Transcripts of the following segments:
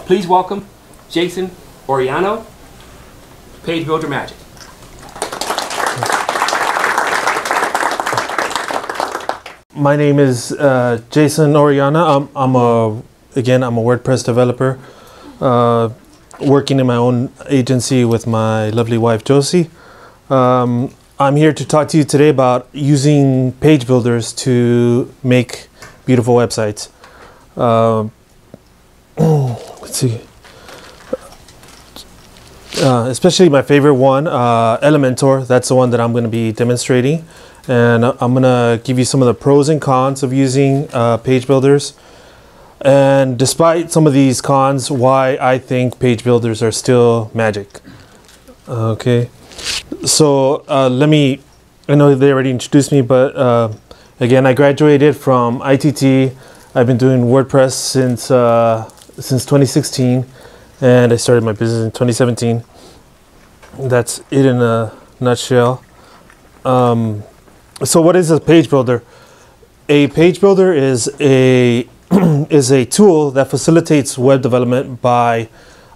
Please welcome Jason Orellana, Page Builder Magic. My name is Jason Orellana. I'm a WordPress developer working in my own agency with my lovely wife Josie. I'm here to talk to you today about using page builders to make beautiful websites. Let's see. Especially my favorite one, Elementor. That's the one that I'm going to be demonstrating. And I'm going to give you some of the pros and cons of using page builders. And despite some of these cons, why I think page builders are still magic. Okay. So I know they already introduced me, but again, I graduated from ITT. I've been doing WordPress since 2016, and I started my business in 2017. That's it in a nutshell. So what is a page builder? A page builder is a tool that facilitates web development by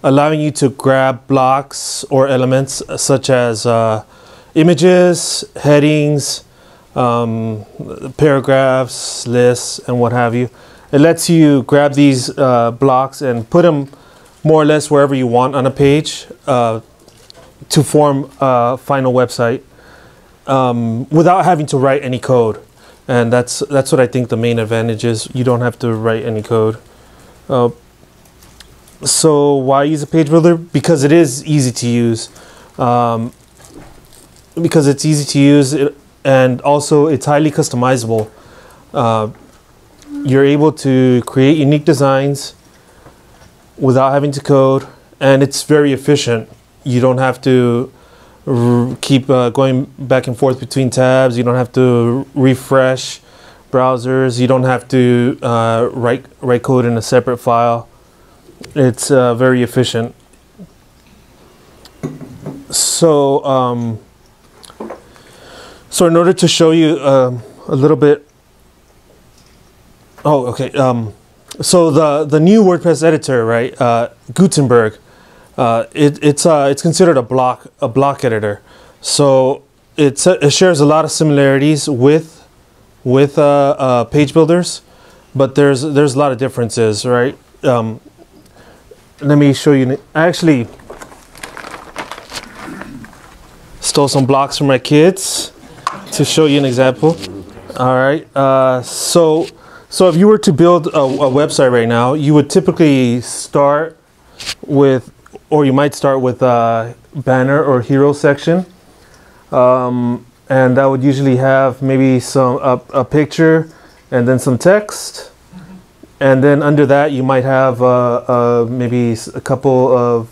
allowing you to grab blocks or elements such as images, headings, paragraphs, lists, and what have you. It lets you grab these blocks and put them more or less wherever you want on a page to form a final website without having to write any code. And that's what I think the main advantage is. You don't have to write any code. So why use a page builder? Because it is easy to use. Because it's easy to use, and also it's highly customizable. You're able to create unique designs without having to code, and it's very efficient. You don't have to keep going back and forth between tabs. You don't have to refresh browsers. You don't have to write code in a separate file. It's very efficient. So in order to show you a little bit, so the new WordPress editor, right? Gutenberg. It's considered a block editor. So it shares a lot of similarities with page builders, but there's a lot of differences, right? Let me show you. I actually stole some blocks from my kids to show you an example. All right. So if you were to build a website right now, you would typically start with, or you might start with a banner or hero section, and that would usually have maybe a picture and then some text. And then under that, you might have maybe a couple of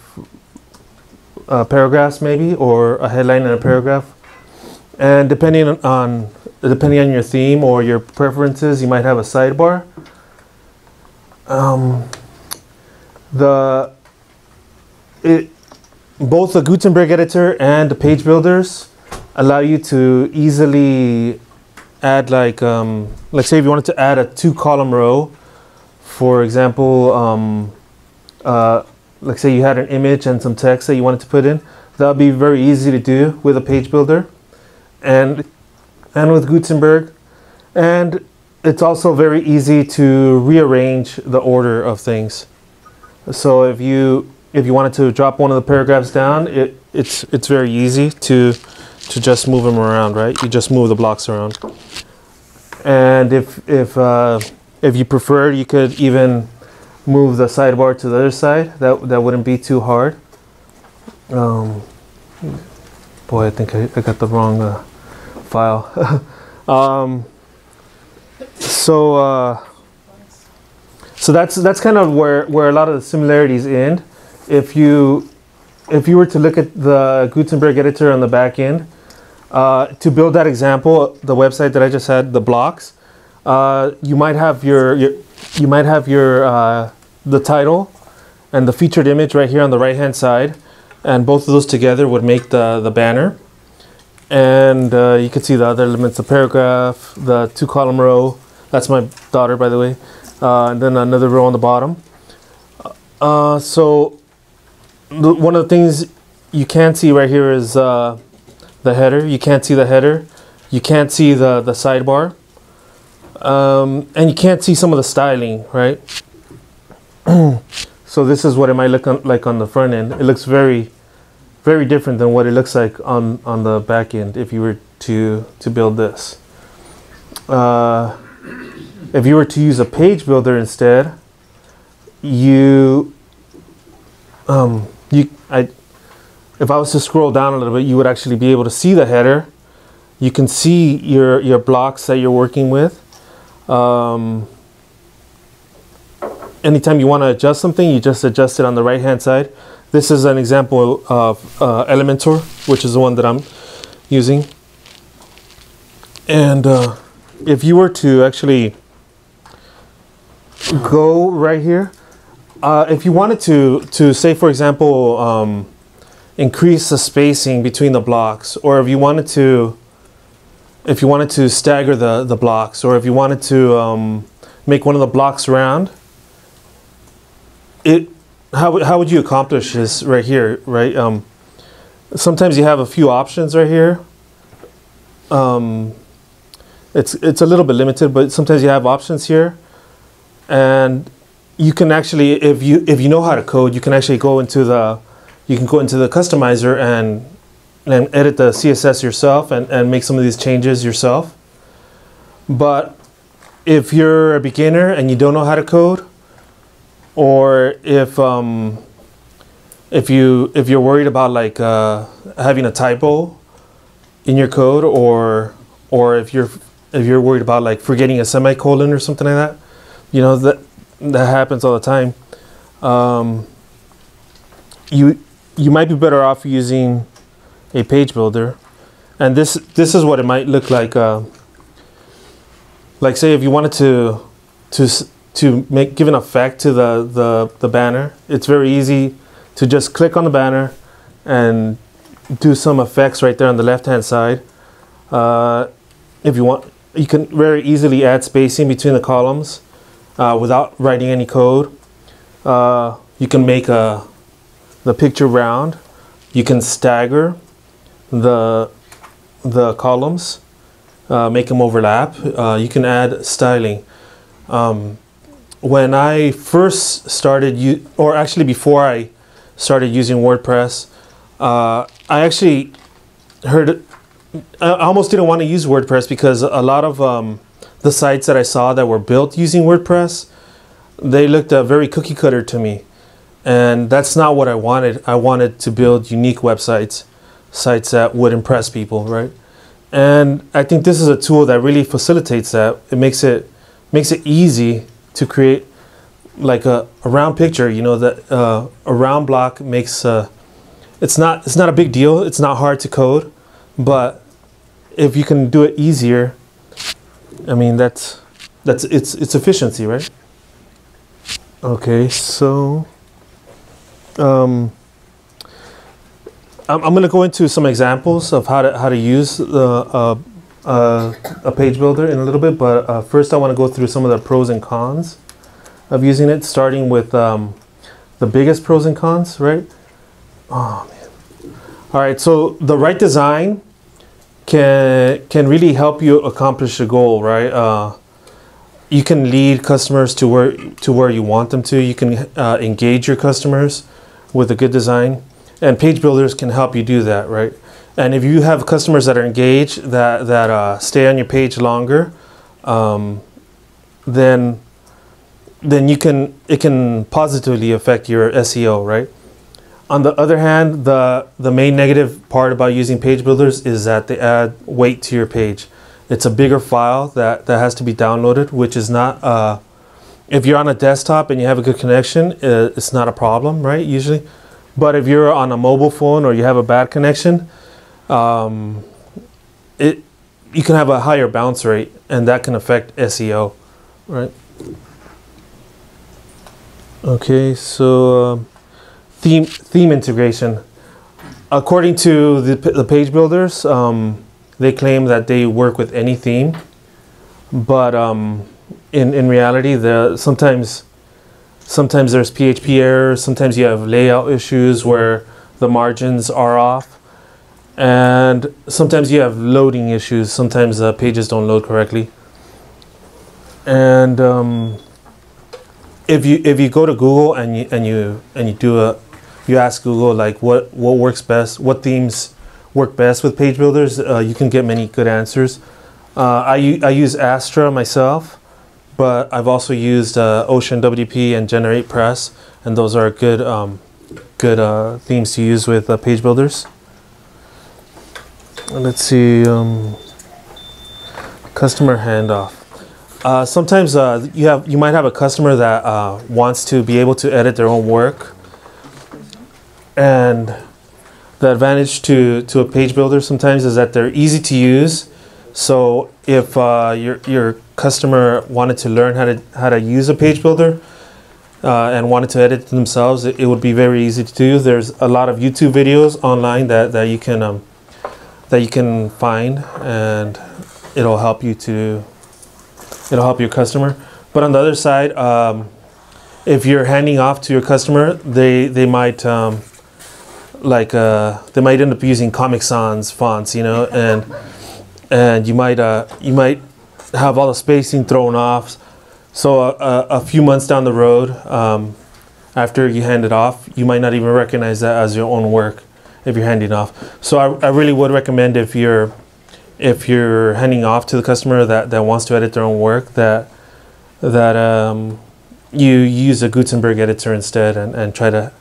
paragraphs, maybe, or a headline and a paragraph. And depending on your theme or your preferences, you might have a sidebar. Both the Gutenberg editor and the page builders allow you to easily add, like say if you wanted to add a 2-column row. For example, like say you had an image and some text that you wanted to put in. That would be very easy to do with a page builder and with Gutenberg. And it's also very easy to rearrange the order of things. So if you wanted to drop one of the paragraphs down, it's very easy to just move them around, right? You just move the blocks around. And if you prefer, you could even move the sidebar to the other side. That wouldn't be too hard. Boy, I think I got the wrong file. So that's kind of where a lot of the similarities end. If you were to look at the Gutenberg editor on the back end, to build that example, the website that I just had, the blocks. You might have the title and the featured image right here on the right hand side, and both of those together would make the banner. And you can see the other elements, the paragraph, the 2-column row. That's my daughter, by the way. And then another row on the bottom. So one of the things you can't see right here is the header. You can't see the header. You can't see the sidebar. And you can't see some of the styling, right? So this is what it might look like on the front end. It looks very, very different than what it looks like on the back end if you were to build this. If you were to use a page builder instead, if I was to scroll down a little bit, you would actually be able to see the header. You can see your blocks that you're working with. Anytime you want to adjust something, you just adjust it on the right hand side. This is an example of Elementor, which is the one that I'm using. And if you were to actually go right here, if you wanted to say, for example, increase the spacing between the blocks, or if you wanted to stagger the blocks, or if you wanted to make one of the blocks round, how would you accomplish this right here, right? Sometimes you have a few options right here. It's a little bit limited, but sometimes you have options here, and you can actually, if you know how to code, you can actually go into the customizer and edit the CSS yourself and make some of these changes yourself. But if you're a beginner and you don't know how to code, or if you're worried about like having a typo in your code, or if you're worried about like forgetting a semicolon or something like that, you know, that happens all the time. You might be better off using a page builder, and this is what it might look like. Like say if you wanted to give an effect to the banner, it's very easy to just click on the banner and do some effects right there on the left hand side. If you want, you can very easily add spacing between the columns without writing any code. You can make the picture round. You can stagger the columns, make them overlap. You can add styling. When I first started, or actually before I started using WordPress, I actually I almost didn't want to use WordPress because a lot of the sites that I saw that were built using WordPress, they looked very cookie cutter to me. And that's not what I wanted. I wanted to build unique websites, sites that would impress people, right? And I think this is a tool that really facilitates that. It makes it easy to create like a round picture. You know, that a round block makes it's not a big deal. It's not hard to code, but if you can do it easier, I mean that's it's efficiency, right? Okay, so I'm going to go into some examples of how to use a page builder in a little bit, but first I want to go through some of the pros and cons of using it, starting with the biggest pros and cons, right? Oh man! All right, so the right design can really help you accomplish a goal, right? You can lead customers to where you want them to. You can engage your customers with a good design, and page builders can help you do that, right? And if you have customers that are engaged, that stay on your page longer, then it can positively affect your SEO, right? On the other hand, the main negative part about using page builders is that they add weight to your page. It's a bigger file that has to be downloaded, which is not, if you're on a desktop and you have a good connection, it's not a problem, right, usually. But if you're on a mobile phone or you have a bad connection, you can have a higher bounce rate, and that can affect SEO, right? Okay, so theme integration. According to the page builders, they claim that they work with any theme, but in reality, sometimes Sometimes there's PHP errors. Sometimes you have layout issues where the margins are off. And sometimes you have loading issues. Sometimes the pages don't load correctly. And if you go to Google and you ask Google like what works best, what themes work best with page builders, you can get many good answers. I use Astra myself, but I've also used Ocean WP and Generate Press, and those are good themes to use with page builders. Let's see, customer handoff. Sometimes you might have a customer that wants to be able to edit their own work, and the advantage to a page builder sometimes is that they're easy to use. So if your customer wanted to learn how to use a page builder and wanted to edit themselves, it would be very easy to do. There's a lot of YouTube videos online that you can find, and it'll help your customer. But on the other side, if you're handing off to your customer, they might they might end up using Comic Sans fonts, you know, and you might have all the spacing thrown off. So a few months down the road, after you hand it off, you might not even recognize that as your own work if you're handing off. So I really would recommend, if you're handing off to the customer that wants to edit their own work, that you use a Gutenberg editor instead, and try to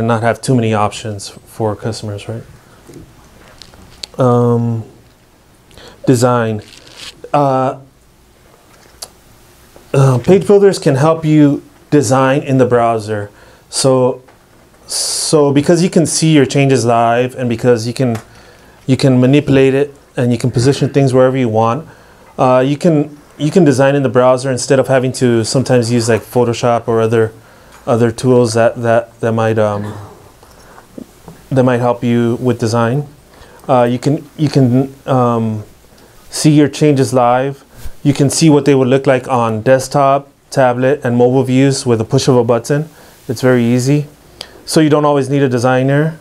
not have too many options for customers, right? Design. Page builders can help you design in the browser. So because you can see your changes live, and because you can manipulate it, and you can position things wherever you want, you can design in the browser instead of having to sometimes use like Photoshop or other tools that might help you with design. You can see your changes live. You can see what they would look like on desktop, tablet, and mobile views with a push of a button. It's very easy. So you don't always need a designer.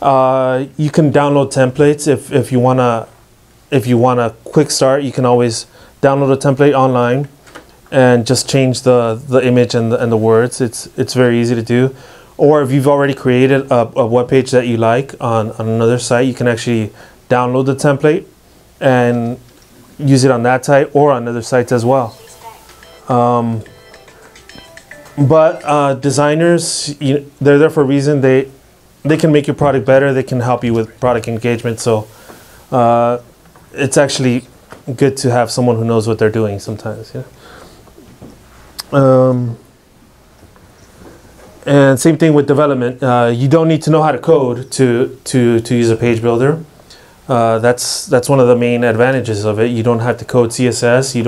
You can download templates if you want a quick start. You can always download a template online and just change the image and the words. It's very easy to do. Or if you've already created a web page that you like on another site, you can actually download the template and use it on that site or on other sites as well. But designers, they're there for a reason. They can make your product better. They can help you with product engagement. So it's actually good to have someone who knows what they're doing sometimes. Yeah. And same thing with development. You don't need to know how to code to use a page builder. That's one of the main advantages of it. You don't have to code CSS. You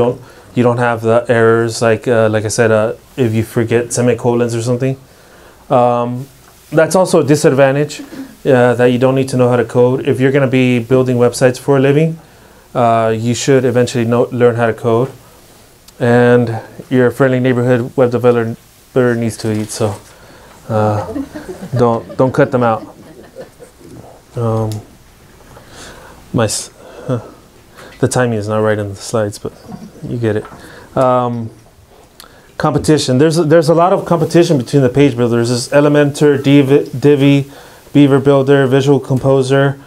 don't have the errors like I said, if you forget semicolons or something. That's also a disadvantage, that you don't need to know how to code. If you're going to be building websites for a living, you should eventually learn how to code. And your friendly neighborhood web developer needs to eat, so don't cut them out. The timing is not right in the slides, but you get it. Competition. There's a lot of competition between the page builders. There's Elementor, Divi, Beaver Builder, Visual Composer.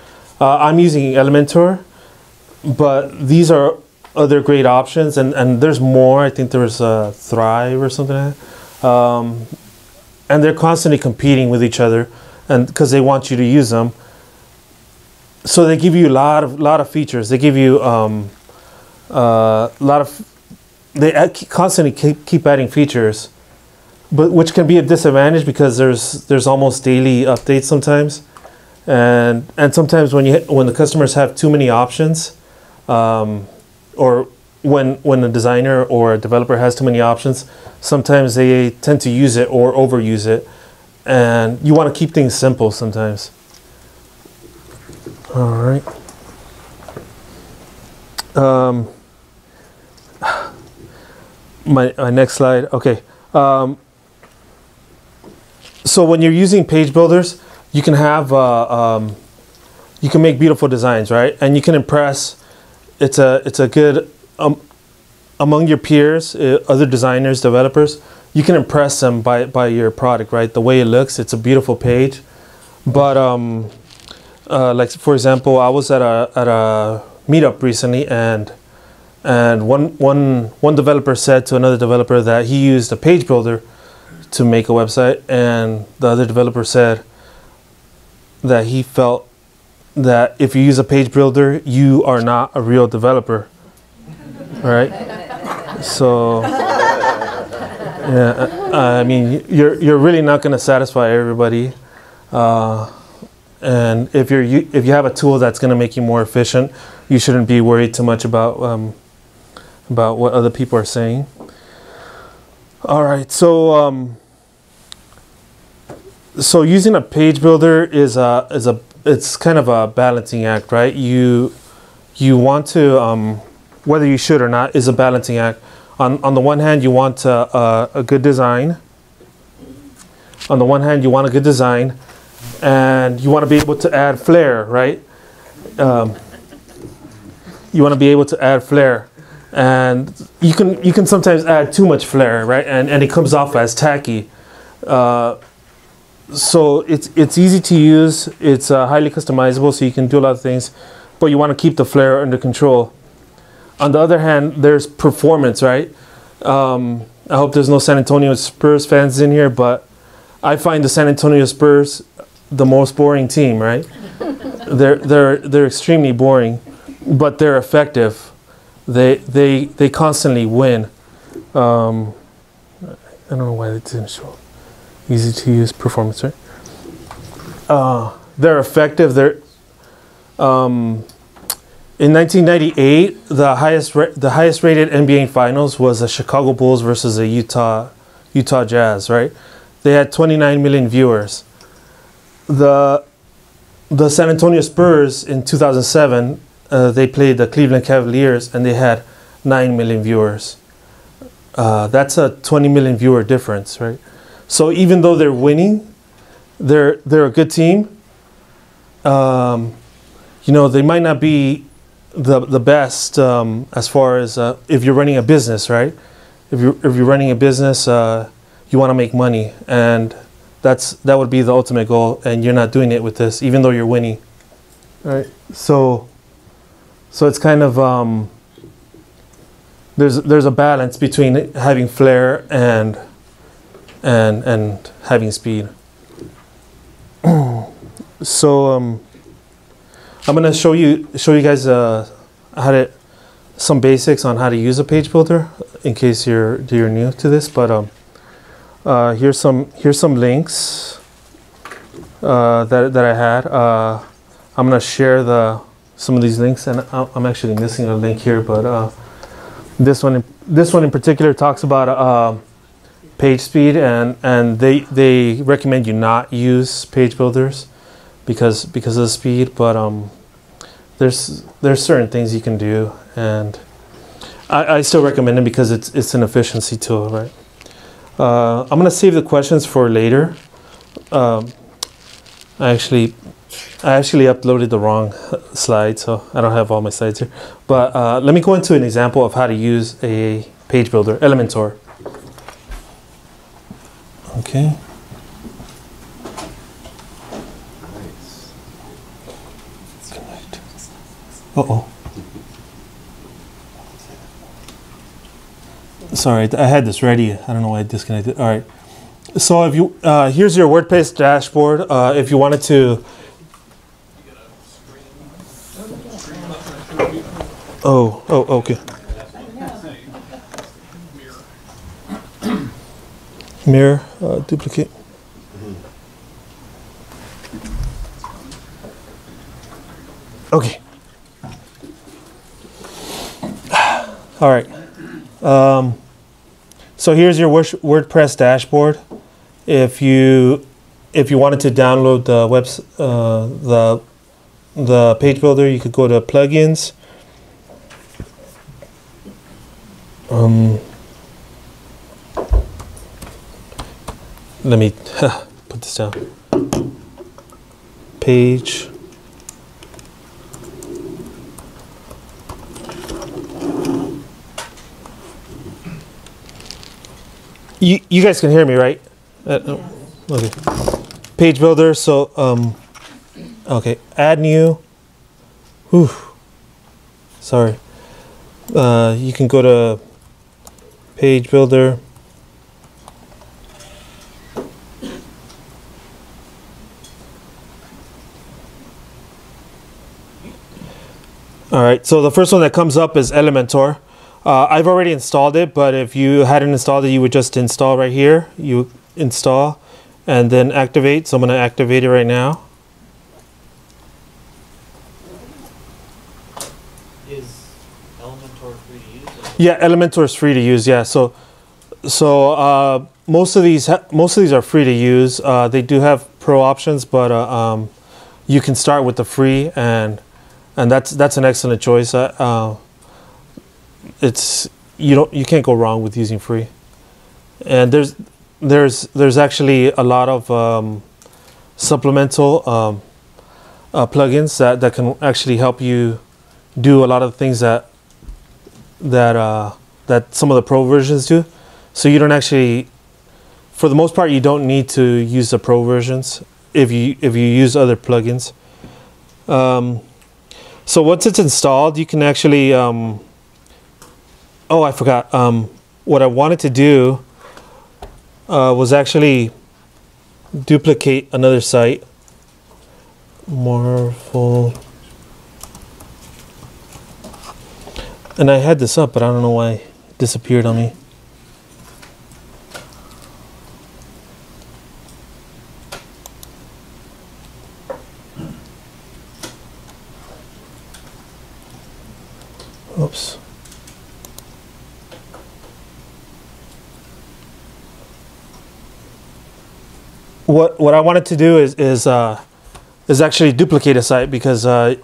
I'm using Elementor, but these are other great options, and there's more. I think there's Thrive or something like that. And they're constantly competing with each other, and because they want you to use them. So they give you a lot of features. They give you they constantly keep adding features, but which can be a disadvantage because there's almost daily updates sometimes, and sometimes when the customers have too many options, or when a designer or a developer has too many options, sometimes they tend to use it or overuse it, and you want to keep things simple sometimes. All right. My next slide. Okay. So when you're using page builders, you can have you can make beautiful designs, right? And you can impress. It's a good among your peers, other designers, developers. You can impress them by your product, right? The way it looks, it's a beautiful page. But like for example, I was at a meetup recently, and one developer said to another developer that he used a page builder to make a website, and the other developer said that he felt that if you use a page builder, you are not a real developer, right? So yeah, I mean, you're really not going to satisfy everybody, and if you have a tool that's going to make you more efficient, you shouldn't be worried too much about what other people are saying. All right, so so using a page builder it's kind of a balancing act, right? You want to whether you should or not is a balancing act. On the one hand, you want a good design. On the one hand, you want a good design, and you want to be able to add flair, right? You want to be able to add flair, and you can sometimes add too much flair, right? And it comes off as tacky. So it's easy to use. It's highly customizable, so you can do a lot of things, but you want to keep the flair under control. On the other hand, there's performance, right? I hope there's no San Antonio Spurs fans in here, but I find the San Antonio Spurs the most boring team, right? They're extremely boring, but they're effective. They constantly win. I don't know why they didn't show. Easy to use performance, right? They're effective. They're in 1998, the highest rated NBA Finals was the Chicago Bulls versus the Utah Jazz, right? They had 29 million viewers. The San Antonio Spurs in 2007, they played the Cleveland Cavaliers, and they had 9 million viewers. That's a 20 million viewer difference, right? So even though they're winning, they're a good team. You know, they might not be the best as far as if you're running a business, right? If you're running a business, you want to make money, and that would be the ultimate goal. And you're not doing it with this, even though you're winning, right? So it's kind of there's a balance between having flair and having speed. So I'm gonna show you guys some basics on how to use a page builder in case you're new to this. But here's some links that I had. I'm gonna share some of these links, and I'm actually missing a link here, but this one in particular talks about page speed, and they recommend you not use page builders because of the speed, but there's certain things you can do, and I still recommend it because it's an efficiency tool, right? I'm gonna save the questions for later. I actually uploaded the wrong slide, so I don't have all my slides here. But let me go into an example of how to use a page builder, Elementor. Okay. Uh-oh. Sorry, I had this ready. I don't know why I disconnected. All right. So if you here's your WordPress dashboard. If you wanted to. Oh, okay. Mirror, duplicate. Okay. All right. So here's your WordPress dashboard. If you wanted to download the page builder, you could go to plugins. let me put this down. Page. You guys can hear me, right? Okay. Page builder. So okay, add new. Whew. Sorry. You can go to page builder. All right, so the first one that comes up is Elementor. I've already installed it, but if you hadn't installed it, you would just install right here. You install and then activate. So I'm going to activate it right now. Is Elementor free to use? Yeah, Elementor is free to use. Yeah, so most of these are free to use. They do have pro options, but you can start with the free, and that's an excellent choice. It's you can't go wrong with using free, and there's actually a lot of supplemental plugins that can actually help you do a lot of things that some of the pro versions do. So you don't actually, for the most part, you don't need to use the pro versions if you use other plugins. So once it's installed, you can actually oh, I forgot. What I wanted to do was actually duplicate another site. Marvel. And I had this up, but I don't know why it disappeared on me. Oops. What I wanted to do is actually duplicate a site, because you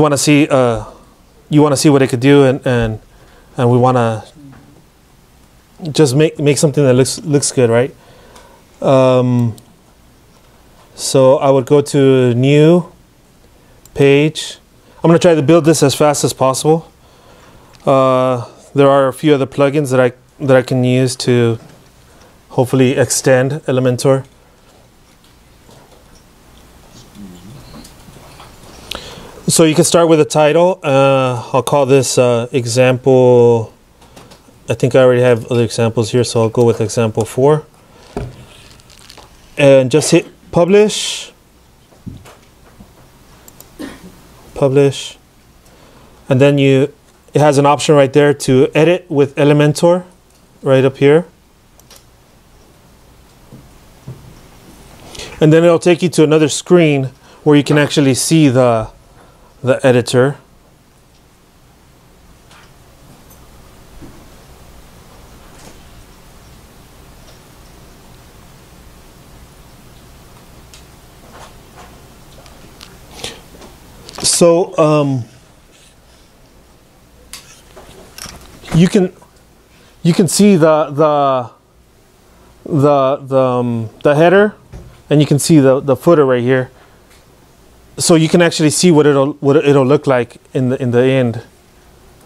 want to see what it could do, and we want to just make something that looks good, right? So I would go to new page. I'm going to try to build this as fast as possible. There are a few other plugins that I can use to hopefully extend Elementor. So you can start with a title. I'll call this example. I think I already have other examples here, so I'll go with example 4. And just hit publish. Publish. And then it has an option right there to edit with Elementor right up here. And then it'll take you to another screen where you can actually see the editor. So you can see the header, and you can see the footer right here. So you can actually see what it'll look like in the end.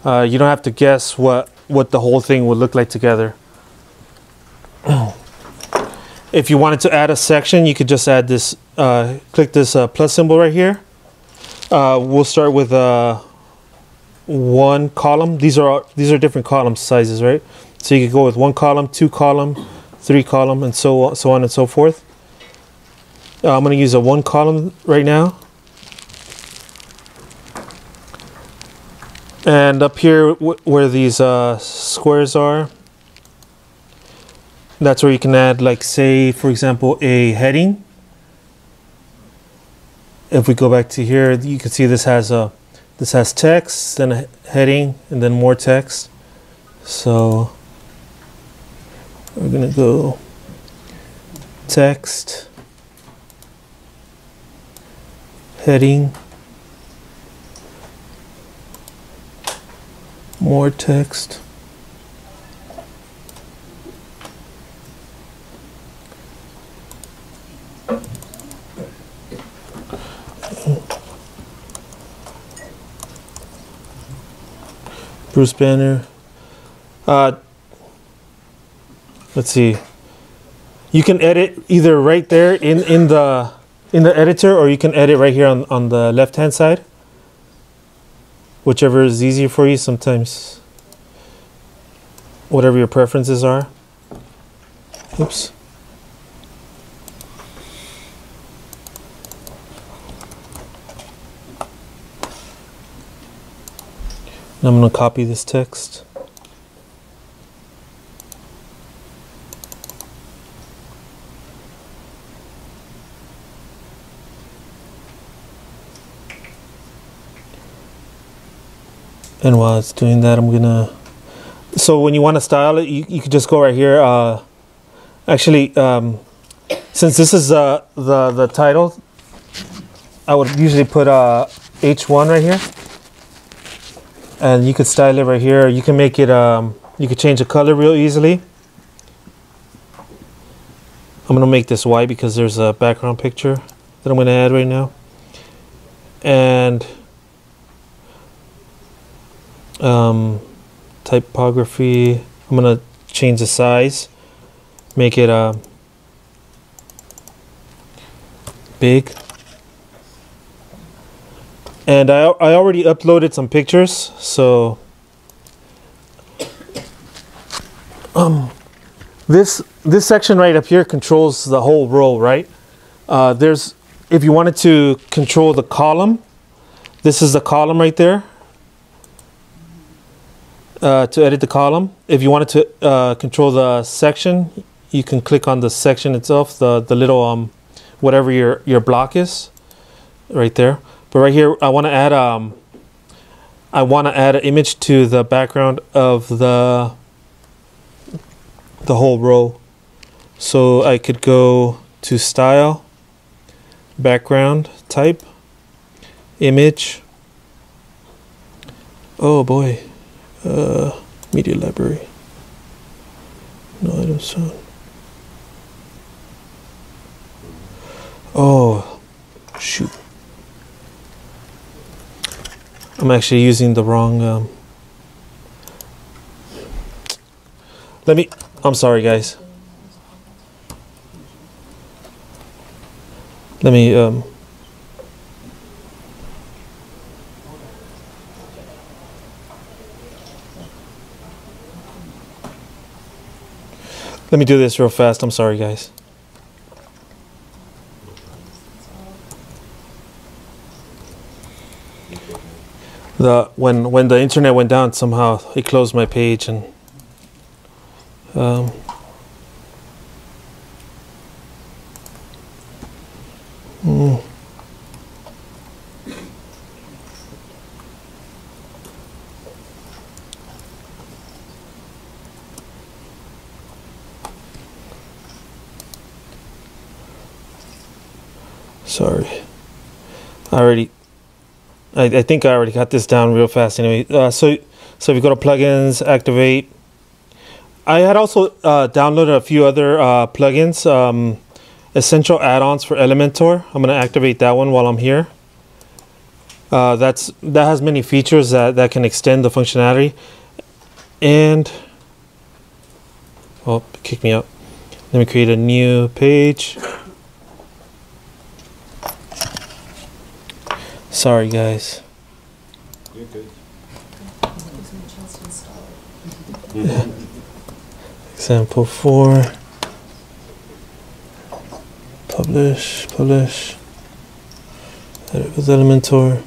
You don't have to guess what the whole thing would look like together. If you wanted to add a section, you could just add this. Click this plus symbol right here. We'll start with one column. These are different column sizes, right? So you could go with 1 column, 2 column, 3 column, and so on and so forth. I'm going to use a 1 column right now. And up here where these squares are, that's where you can add, like, say, for example, a heading. If we go back to here, you can see this has text, then a heading, and then more text. So we're gonna go text, heading, more text, Bruce Banner. Let's see. You can edit either right there in the editor, or you can edit right here on the left hand side. Whichever is easier for you. Sometimes whatever your preferences are. Oops. I'm going to copy this text. And while it's doing that, I'm gonna. So when you want to style it, you could just go right here. Actually, since this is the title, I would usually put H1 right here, and you could style it right here. You can make it. You could change the color real easily. I'm gonna make this white because there's a background picture that I'm gonna add right now, and. Typography, I'm gonna change the size, make it big, and I already uploaded some pictures, so this section right up here controls the whole row, right? There's, if you wanted to control the column, this is the column right there. To edit the column. If you wanted to control the section, you can click on the section itself, the little whatever your block is, right there. But right here, I want to add an image to the background of the whole row. So I could go to Style, Background, Type, Image. Oh boy. Media library. No item sound. Oh, shoot. I'm actually using the wrong. I'm sorry, guys. Let me. Let me do this real fast. I'm sorry, guys. When the internet went down, somehow it closed my page, and sorry. I think I already got this down real fast anyway. So if you go to plugins, activate. I had also downloaded a few other plugins, essential add-ons for Elementor. I'm going to activate that one while I'm here. That has many features that can extend the functionality. And oh, kick me out. Let me create a new page. Sorry, guys. You're good. Yeah. Example 4. Publish. Edit with Elementor.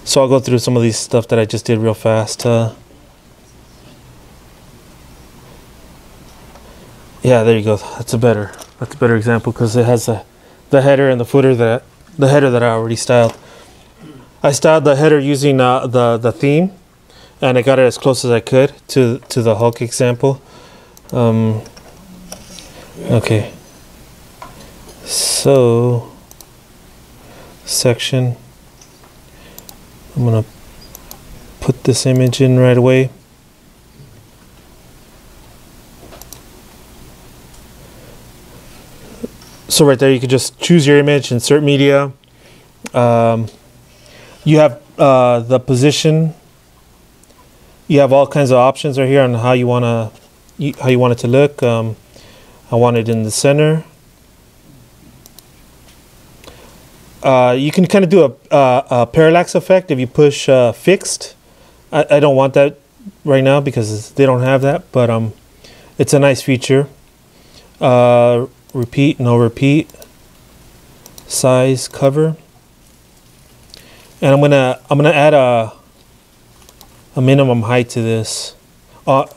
So I'll go through some of these stuff that I just did real fast. Yeah, there you go. That's a better example because it has the header and the footer the header that I already styled. I styled the header using the theme, and I got it as close as I could to the Hulk example. Okay. So section. I'm gonna put this image in right away. So right there, you could just choose your image, insert media. You have the position you have all kinds of options right here on how you want it to look. I want it in the center. You can kind of do a parallax effect if you push fixed. I don't want that right now because they don't have that, but it's a nice feature. Repeat, no repeat. Size, cover. And I'm gonna add a minimum height to this. I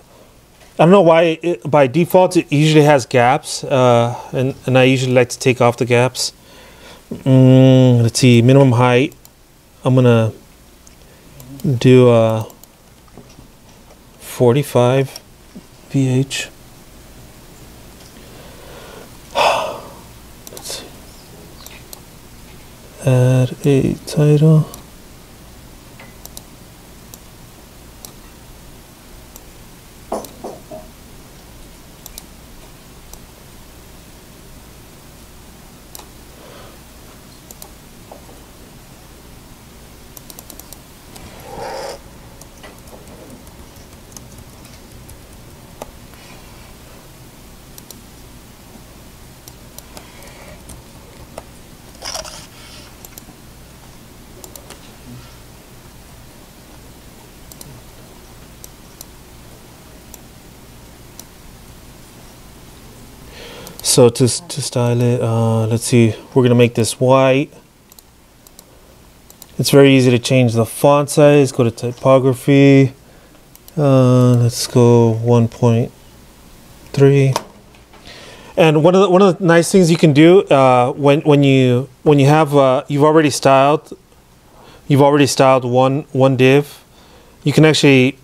don't know why by default it usually has gaps, and I usually like to take off the gaps. Let's see, minimum height. I'm gonna do 45 VH. Let's see. Add a title. So to style it, let's see, we're gonna make this white. It's very easy to change the font size. Go to typography. Let's go 1.3. And one of the nice things you can do when you have you've already styled one div, you can actually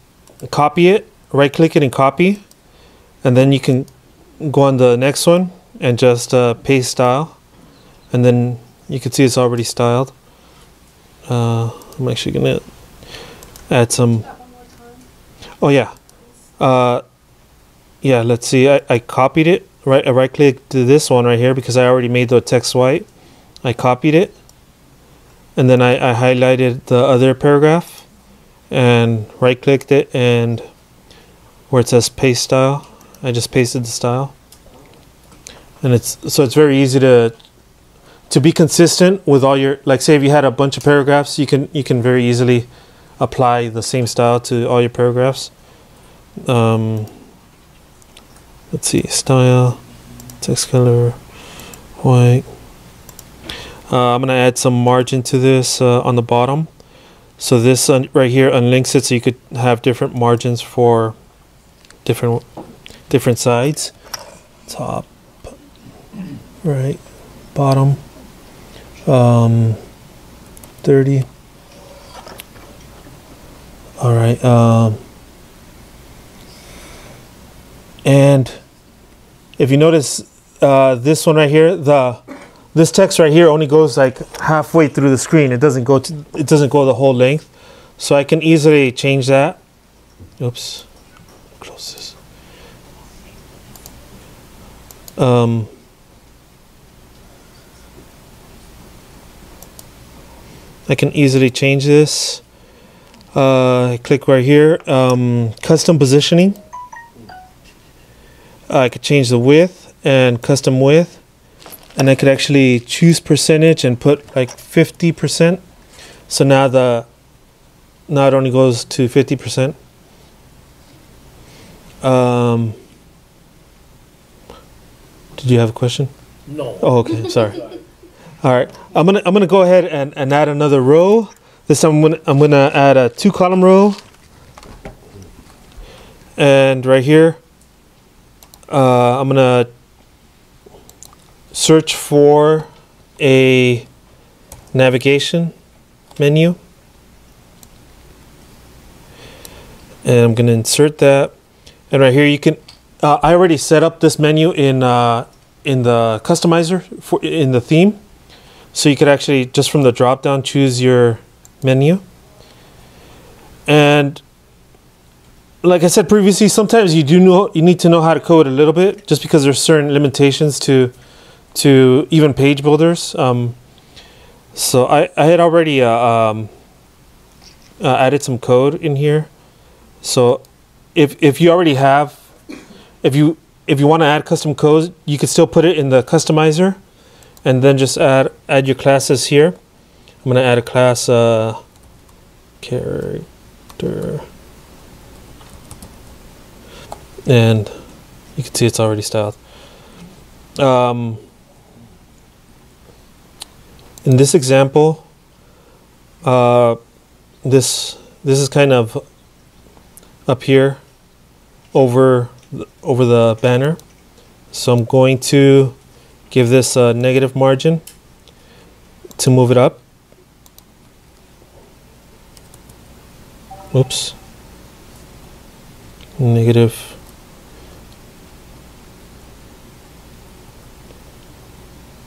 copy it, right click it and copy, and then you can go on the next one and just paste style, and then you can see it's already styled. I'm actually gonna add some. Oh yeah, yeah. Let's see. I copied it. Right, I right clicked to this one right here because I already made the text white. I copied it, and then I highlighted the other paragraph, and right clicked it, and where it says paste style, I just pasted the style. And it's very easy to be consistent with all your, like say if you had a bunch of paragraphs, you can very easily apply the same style to all your paragraphs. Let's see, style, text color, white. I'm gonna add some margin to this on the bottom. So this right here unlinks it, so you could have different margins for different sides. Top, right, bottom, 30. All right, and if you notice this one right here, this text right here only goes like halfway through the screen. It doesn't go the whole length. So I can easily change that. Oops, close this. I can easily change this. I click right here, custom positioning. I could change the width and custom width, and I could actually choose percentage and put like 50%. So now it only goes to 50%. Did you have a question? No. Oh, okay. Sorry. All right. I'm gonna go ahead and add another row. This time I'm gonna add a 2-column row. And right here, I'm gonna search for a navigation menu, and I'm gonna insert that. And right here you can. I already set up this menu in the customizer in the theme, so you could actually just from the drop down choose your menu. And like I said previously, sometimes you need to know how to code a little bit, just because there's certain limitations to even page builders. So I had already added some code in here. So if you already have, if you want to add custom codes, you could still put it in the customizer, and then just add your classes here. I'm gonna add a class character, and you can see it's already styled. In this example, this is kind of up here over the banner, so I'm going to give this a negative margin to move it up. Oops. Negative.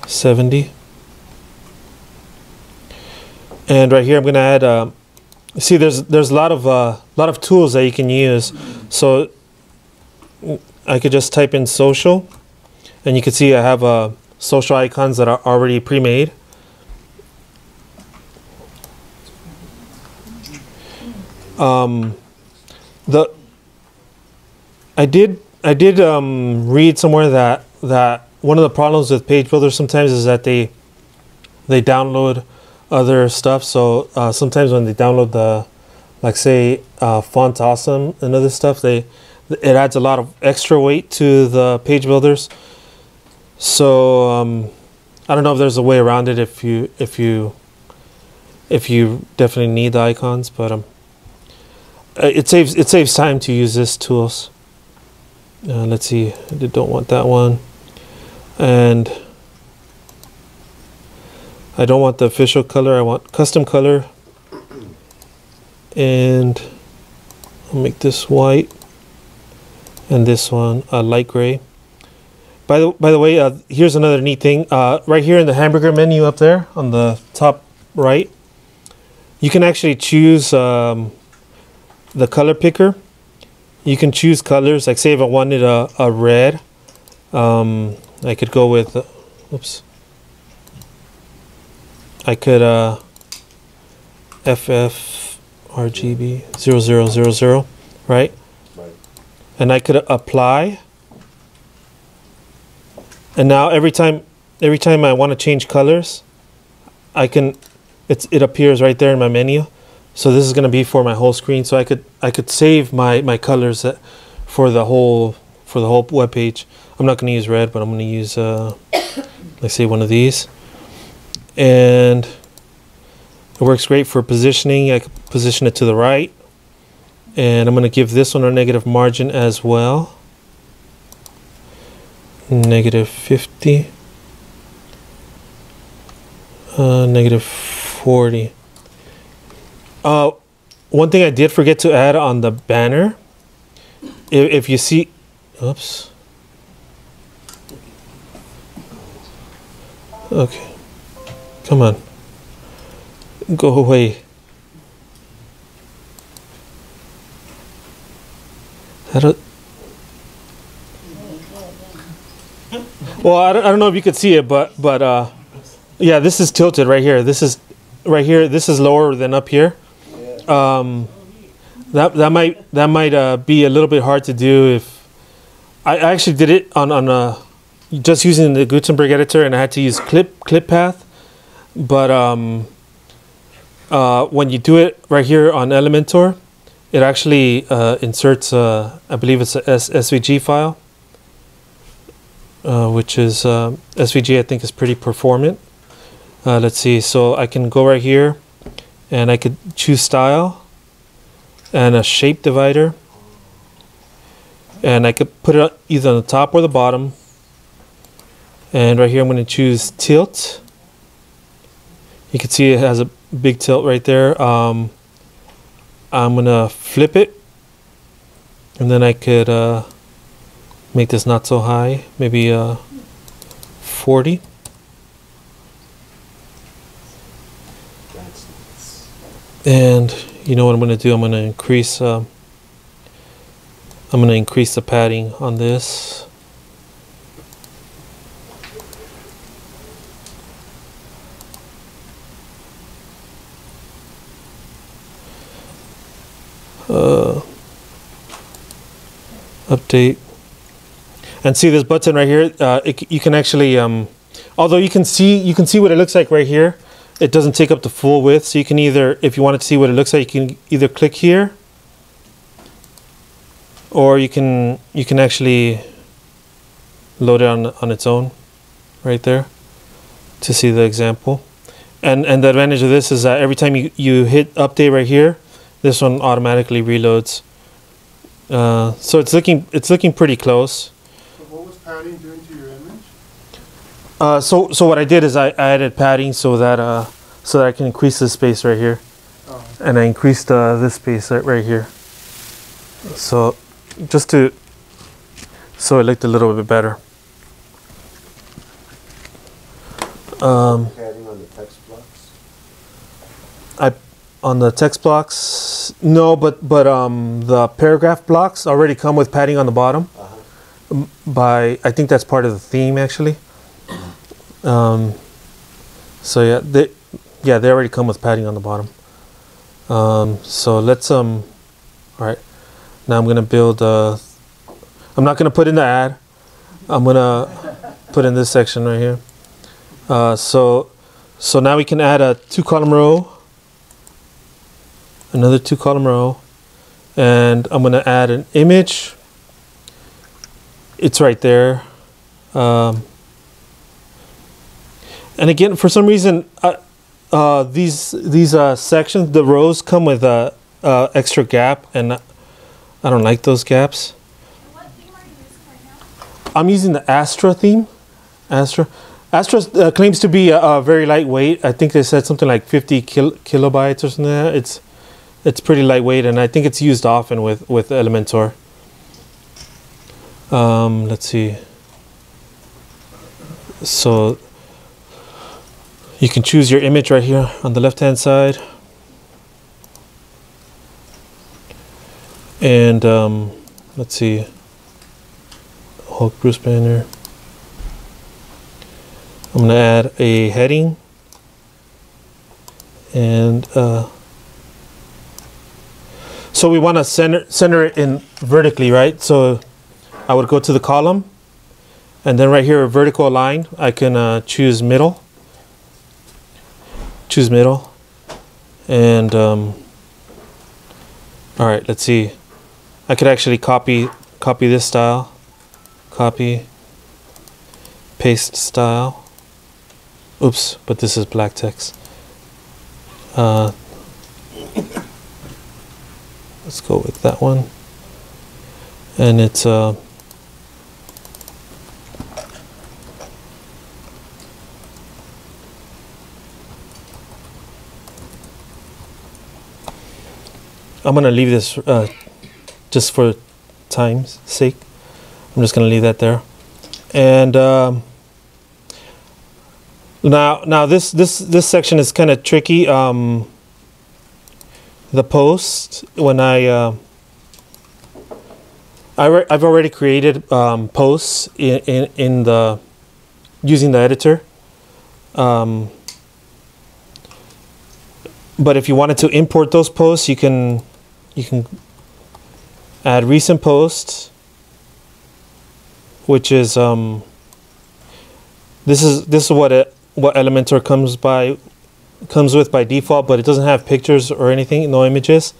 $70. And right here I'm going to add see there's a lot of tools that you can use. So I could just type in social, and you can see I have social icons that are already pre-made. I did read somewhere that one of the problems with page builders sometimes is that they download other stuff. So sometimes when they download the, like say Font Awesome and other stuff, it adds a lot of extra weight to the page builders. So I don't know if there's a way around it if you definitely need the icons, but it saves time to use this tools. Let's see, I don't want that one, and I don't want the official color. I want custom color, and I'll make this white, and this one light gray. By the way, here's another neat thing. Right here in the hamburger menu up there on the top right, you can actually choose the color picker. You can choose colors. Like say if I wanted a red, I could go with, oops. I could FF RGB 0000, right? Right. And I could apply. And now every time I want to change colors, I can. It appears right there in my menu. So this is going to be for my whole screen. So I could save my colors for the whole web page. I'm not going to use red, but I'm going to use let's say one of these. And it works great for positioning. I could position it to the right, and I'm going to give this one a negative margin as well. Negative 50. Negative 40. One thing I did forget to add on the banner, if you see, oops. Okay, come on, go away. Well, I don't know if you could see it, but yeah, this is tilted right here. This is right here. This is lower than up here. That might be a little bit hard to do. If I actually did it on just using the Gutenberg editor, and I had to use clip path. But when you do it right here on Elementor, it actually inserts I believe it's a SVG file, which is SVG I think is pretty performant. Let's see, so I can go right here and I could choose style and a shape divider, and I could put it either on the top or the bottom. And right here I'm going to choose tilt. You can see it has a big tilt right there. I'm going to flip it, and then I could make this not so high, maybe 40. And you know what I'm going to do? I'm going to increase the padding on this. update. And see this button right here, you can actually, although you can see what it looks like right here, it doesn't take up the full width. So you can either, if you wanted to see what it looks like, you can either click here, or you can actually load it on its own right there to see the example. And the advantage of this is that every time you hit update right here, this one automatically reloads. So it's looking pretty close. What was padding doing to your image? So what I did is I added padding so that I can increase this space right here, and I increased this space right here. So just so it looked a little bit better. Padding on the text blocks? On the text blocks, no, but the paragraph blocks already come with padding on the bottom. I think that's part of the theme actually. So yeah, they already come with padding on the bottom. So let's all right. Now I'm gonna build. I'm not gonna put in the ad. I'm gonna put in this section right here. So now we can add a 2-column row. Another 2-column row, and I'm gonna add an image. It's right there. And again, for some reason, these sections, the rows come with a extra gap, and I don't like those gaps. What theme are you using right now? I'm using the Astra theme. Astra claims to be very lightweight. I think they said something like 50 kilobytes or something like that. It's pretty lightweight, and I think it's used often with Elementor. Let's see. So you can choose your image right here on the left-hand side, and let's see, Hulk Bruce banner. I'm gonna add a heading, and so we want to center it in vertically, right? So I would go to the column, and then right here, a vertical line, I can choose middle. Choose middle, and all right. Let's see. I could actually copy this style, copy, paste style. Oops, but this is black text. Let's go with that one, and it's I'm gonna leave this just for time's sake. I'm just gonna leave that there, and now this section is kind of tricky. The post, when I've already created posts in the using the editor, but if you wanted to import those posts, you can add recent posts, which is this is what Elementor comes with by default, but it doesn't have pictures or anything, no images.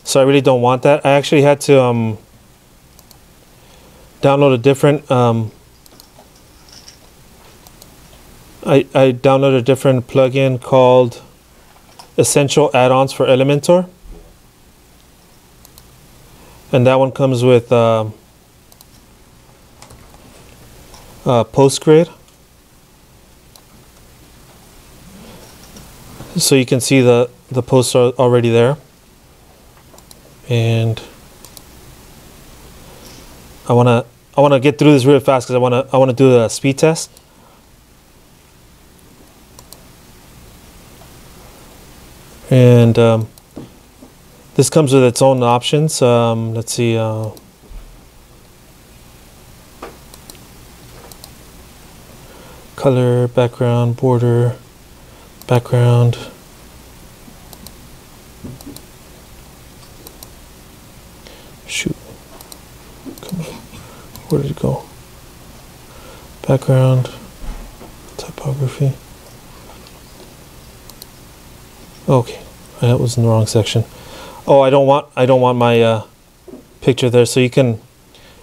So I really don't want that. I actually had to download a different I downloaded a different plugin called Essential Add-ons for Elementor, and that one comes with PostGrid. So you can see the posts are already there, and I wanna get through this really fast because I wanna do a speed test. And this comes with its own options. Let's see. Color, background, border, background. Shoot. Come on. Where did it go? Background, typography. Okay, that was in the wrong section. Oh, I don't want my picture there. So you can.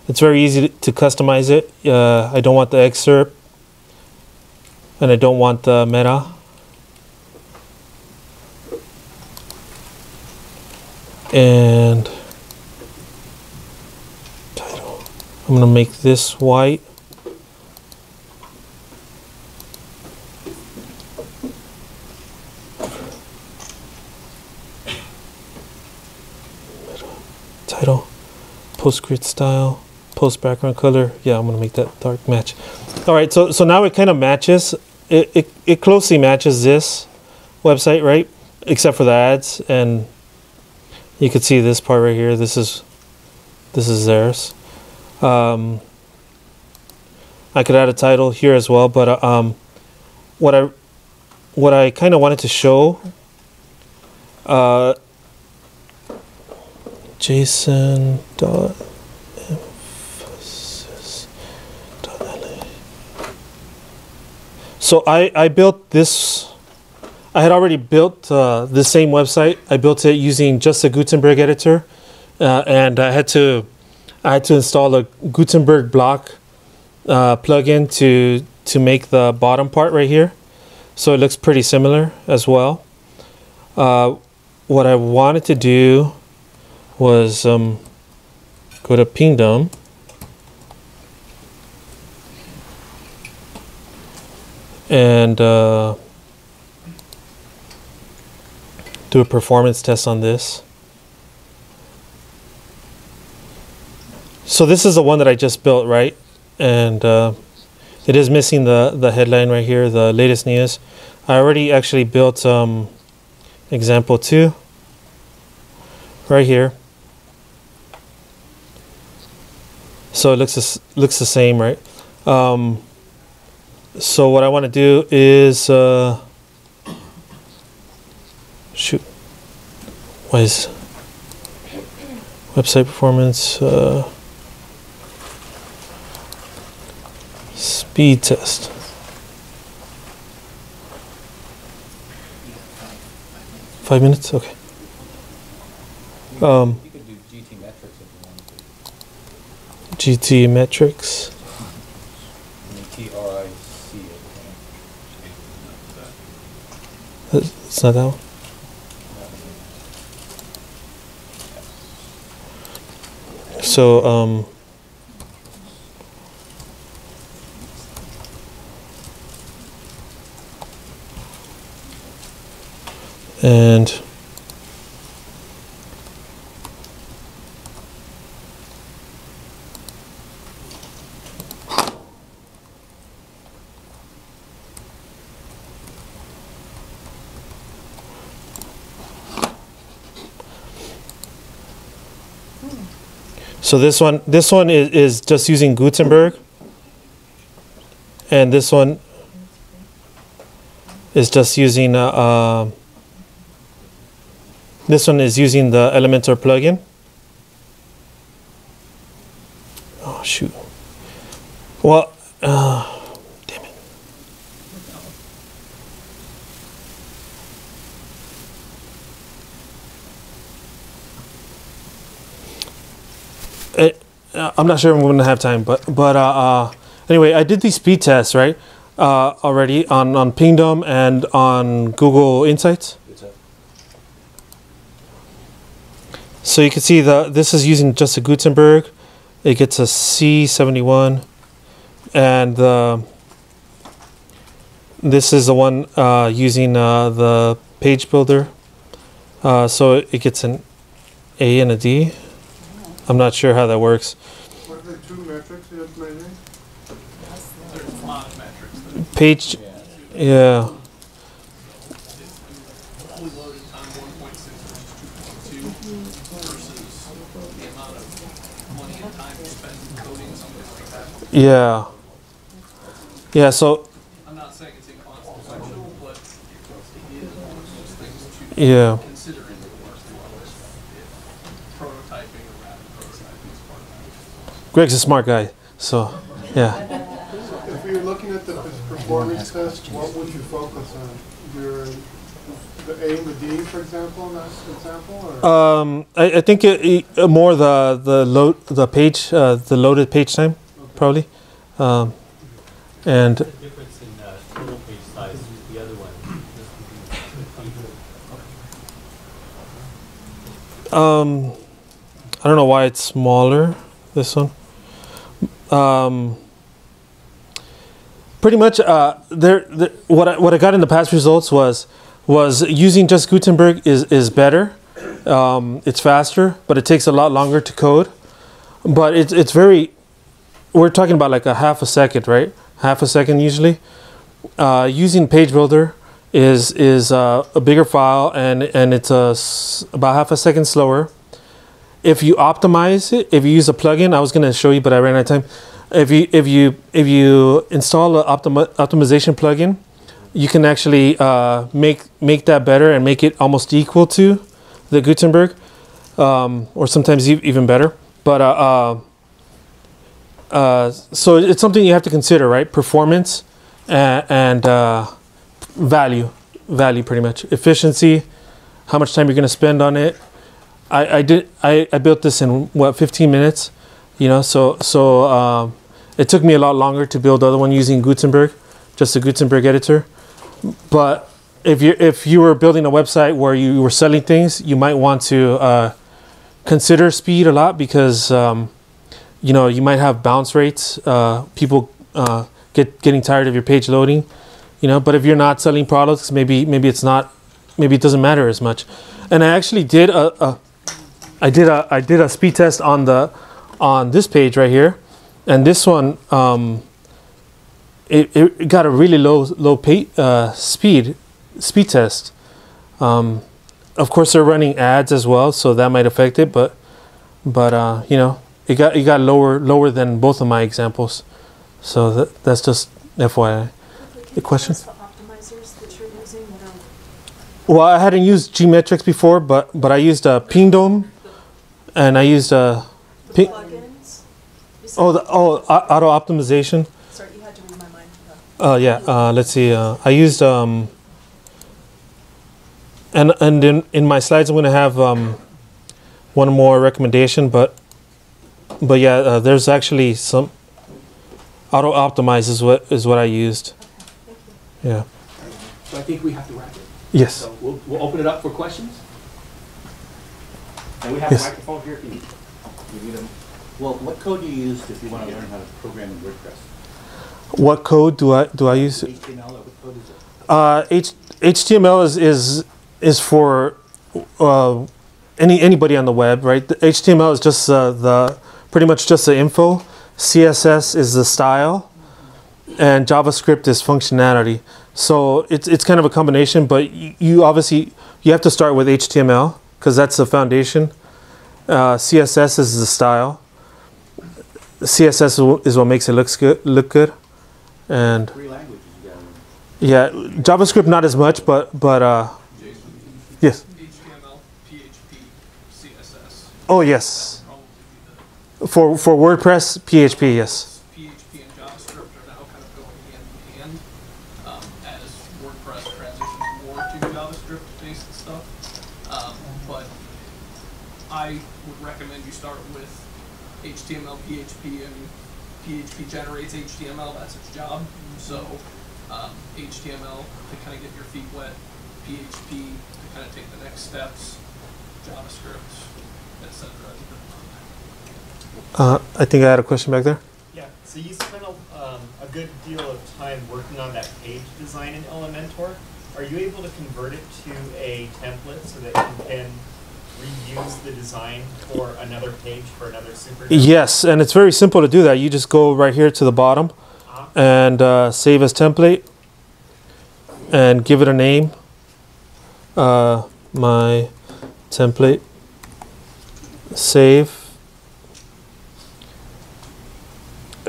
It's very easy to customize it. I don't want the excerpt, and I don't want the meta. And title. I'm gonna make this white. Title, post grid style, post background color. Yeah, I'm gonna make that dark match. All right, so now it kind of matches. It closely matches this website, right? Except for the ads, and you can see this part right here. This is theirs. I could add a title here as well, but what I kind of wanted to show. JSON.emphasis.la. So I built this. I had already built the same website. I built it using just a Gutenberg editor, and I had to install a Gutenberg block plugin to make the bottom part right here. So it looks pretty similar as well. What I wanted to do was go to Pingdom and do a performance test on this. So this is the one that I just built, right? And it is missing the headline right here, the latest news. I already actually built example 2 right here. So it looks the same, right? So what I want to do is shoot. Why is website performance speed test? Five minutes, okay. You could do GT metrics if you wanted to. GT metrics. I mean, TRIC. It's not that one. So and so this one is just using Gutenberg, and this one is just using this one is using the Elementor plugin. Oh shoot! Well, damn it. I'm not sure I'm going to have time, but anyway, I did these speed tests, right? Already on Pingdom and on Google Insights. So you can see this is using just a Gutenberg. It gets a C71, and this is the one using the page builder. So it gets an A and a D. I'm not sure how that works. What are the two metrics you're measuring? There's a lot of metrics. Page, yeah. Fully loaded time 1.6 versus 2.2 versus the amount of money and time spent coding something like that. Yeah. Yeah, so I'm not saying it's inconsequential, but it is one of those things to yeah. consider in the course if prototyping or rapid prototyping is part of that. Greg's a smart guy, so yeah. If you're looking at the performance test, what would you focus on? The A and the D, for example, in that example? Or? I think more the loaded page time, probably, and. The difference in total page size with the other one. I don't know why it's smaller. This one. Pretty much, what I got in the past results was using just Gutenberg is better. It's faster, but it takes a lot longer to code. But it's very. We're talking about like a half a second, right? Half a second usually. Using Page Builder is a bigger file and it's about half a second slower. If you optimize it, if you use a plugin, I was going to show you, but I ran out of time. If you install an optimization plugin, you can actually make that better and make it almost equal to the Gutenberg, or sometimes even better. But so it's something you have to consider, right? Performance and value, pretty much. Efficiency, how much time you're going to spend on it. I built this in 15 minutes, you know. So it took me a lot longer to build the other one using Gutenberg, just the Gutenberg editor. But if you were building a website where you were selling things, you might want to consider speed a lot because you know, you might have bounce rates. People getting tired of your page loading, you know. But if you're not selling products, maybe it doesn't matter as much. And I actually did I did a speed test on this page right here, and this one it got a really low speed test. Of course, they're running ads as well, so that might affect it. But you know, it got lower than both of my examples. So that's just FYI. The question. Well, I hadn't used Gmetrics before, but I used Pingdom, and I used plugins. auto optimization. Sorry, you had to read my mind. Yeah. Let's see. I used and in my slides I'm going to have one more recommendation, but yeah, there's actually some auto optimize is what I used. Okay, Yeah. So I think we have to wrap it. Yes. So we'll open it up for questions. And we have Yes. a microphone here if you need them. Well, what code do you use if you want to learn how to program in WordPress? What code do I use? HTML or what code is it? HTML is for anybody on the web, right? The HTML is just pretty much just the info. CSS is the style, and JavaScript is functionality. So it's kind of a combination, but you obviously have to start with HTML because that's the foundation. CSS is the style. CSS is what makes it look good, and 3 languages you got. yeah, JavaScript not as much, but yes. HTML, PHP, CSS. Oh yes. Probably For WordPress, PHP, yes. PHP and JavaScript are now kind of going hand in hand as WordPress transitions more to JavaScript-based stuff. But I would recommend you start with HTML, PHP, and PHP generates HTML. That's its job. So HTML to kind of get your feet wet, PHP to kind of take the next steps, JavaScript, etc. I think I had a question back there. Yeah, so you spent a good deal of time working on that page design in Elementor. Are you able to convert it to a template so that you can reuse the design for another page for another super? Yes, and it's very simple to do that. You just go right here to the bottom and save as template and give it a name. My template. Save.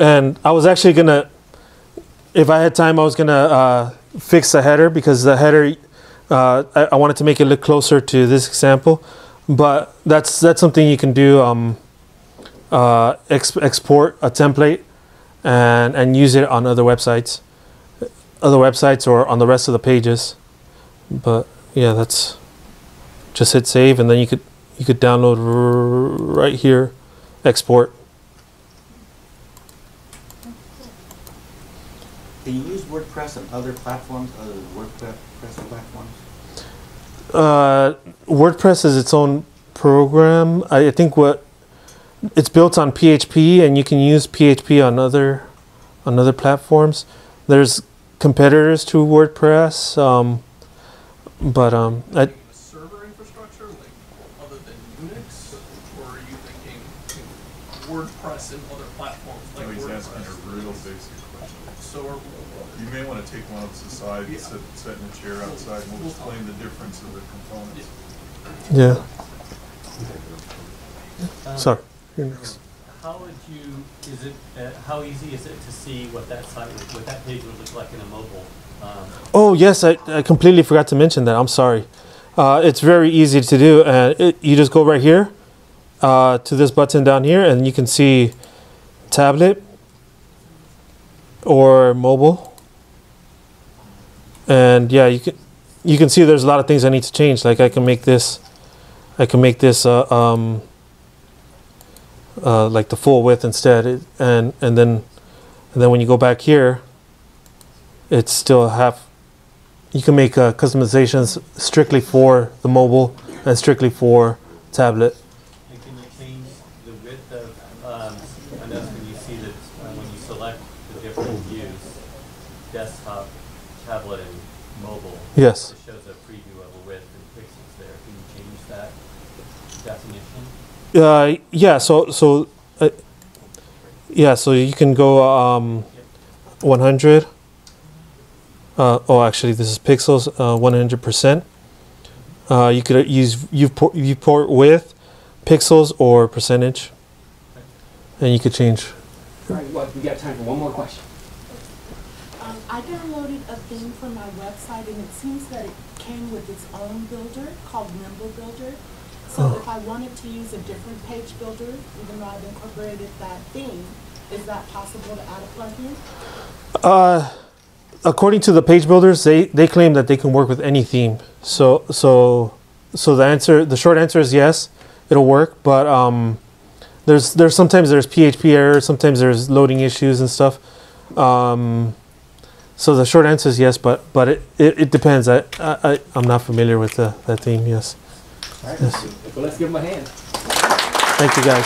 And I was actually gonna, if I had time, I was gonna fix the header because the header, I wanted to make it look closer to this example. But that's something you can do export a template and use it on other websites or on the rest of the pages. But yeah, that's just hit save, and then you could download right here, export. Can you use WordPress on other platforms other than WordPress platforms? WordPress is its own program. I think it's built on PHP, and you can use PHP on other platforms. There's competitors to WordPress, but A server infrastructure, like other than Unix, or are you thinking WordPress and other platforms like No, he's asking WordPress? a real basic question. So You may want to take one of us aside and sit in a chair outside, and we'll explain the difference of the components. yeah. Sorry. You're next. How would you? Is it? How easy is it to see what that site, what that page would look like in a mobile? Oh yes, I completely forgot to mention that. I'm sorry. It's very easy to do, and you just go right here to this button down here, and you can see tablet or mobile. And yeah, you can see there's a lot of things I need to change. Like I can make this like the full width instead, and then when you go back here, it's still you can make customizations strictly for the mobile and strictly for tablet. And can you change the width of? I know when you see that when you select the different views, desktop, tablet, and mobile. Yes. It shows a preview of a width and pixels there. Can you change that definition? So you can go 100. Actually, this is pixels, 100%. You could use viewport width, pixels, or percentage, and you could change. All right, well, we got time for one more question. I downloaded a theme from my website, and it seems that it came with its own builder called Nimble Builder. So if I wanted to use a different page builder, even though I've incorporated that theme, is that possible to add a plugin? According to the page builders, they claim that they can work with any theme. So the short answer is yes, it'll work. But there's sometimes there's PHP errors, sometimes there's loading issues and stuff. So the short answer is yes, but it depends. I'm not familiar with that theme. Yes. All right, yes. Well, let's give them a hand. Thank you, guys.